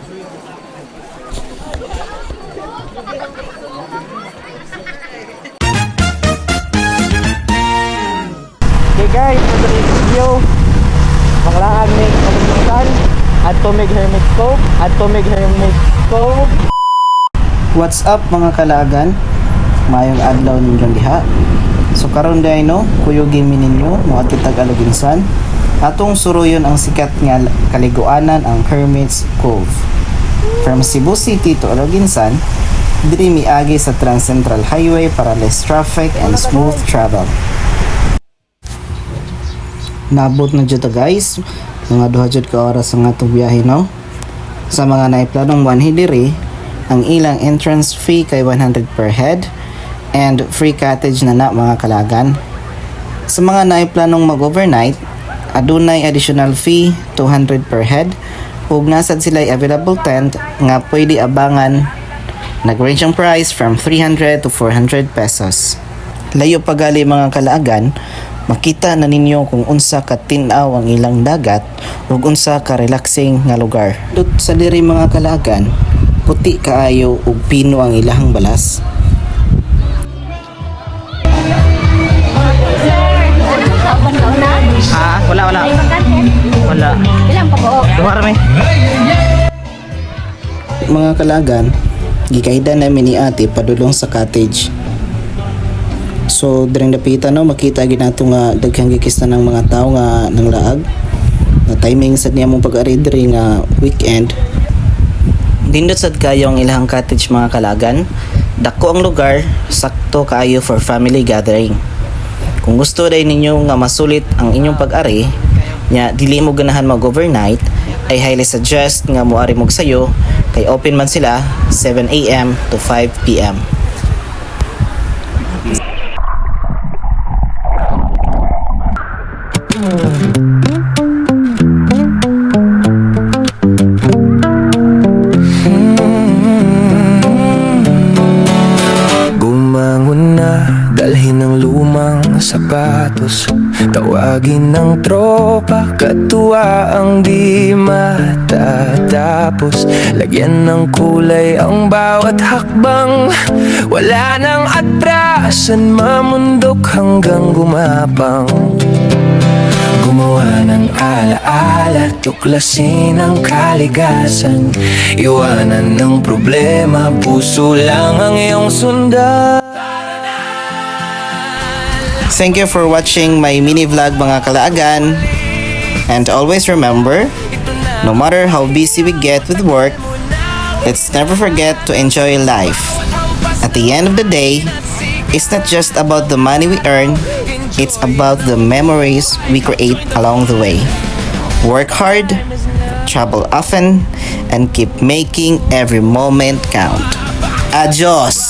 Okay guys, for today's video, manglaan may kalimutan Atomic Hermit Cove. Atomic Hermit Cove. What's up mga kalagan? Mayong adlaw ninyong diha. So karon day no, kuyugi mi ninyo mo atitag Aluginsan. Atong suruyon ang sikat nga kaliguanan ang Hermit's Cove. From Cebu City to Aluginsan, diri miagi sa Trans Central Highway para less traffic and smooth travel. Nabot na dyan guys, mga 200 ka oras ang atong biyahe no. Sa mga naiplanong manhi diri, ang ilang entrance fee kay 100 per head and free cottage na mga kalagan. Sa mga naiplanong mag-overnight, adunay additional fee 200 per head ug nasad sila available tent nga pwede abangan. Nag-range ang price from 300 to 400 pesos. Layo pagali mga kalagan, makita na ninyo kung unsa ka tin-aw ang ilang dagat ug unsa ka relaxing nga lugar. Dut sa diri mga kalagan, puti kaayo ug pino ang ilahang balas. Wala. Wala. Ilang pa po? Duha ra may. Mga kalagan, gikaidan namin ni ate padulong sa cottage. So direng dapitan no, makita gid nato nga daghang gikista ng mga tao nga nang laag. Na timing sad niya mong pag-ari diri nga weekend. Dindot sad kayo ang ilahang cottage mga kalagan. Dako ang lugar, sakto kaayo for family gathering. Kung gusto day ninyo nga masulit ang inyong pag-ari, nya dili mo ganahan mag-overnight, ay highly suggest nga moari mog sayo kay open man sila 7 AM to 5 PM. Gumangon na, dalhin ng lumang sapatos, tawagin ng tropa, katuwa ang di matatapos. Lagyan ng kulay ang bawat hakbang, wala nang atrasan, mamundok hanggang gumapang. Gumawa ng alaala, tuklasin ang kaligasan, iwanan ng problema, puso lang ang iyong sundan. Thank you for watching my mini vlog mga kalaagan. And always remember, no matter how busy we get with work, let's never forget to enjoy life. At the end of the day, it's not just about the money we earn, it's about the memories we create along the way. Work hard, travel often, and keep making every moment count. Adios!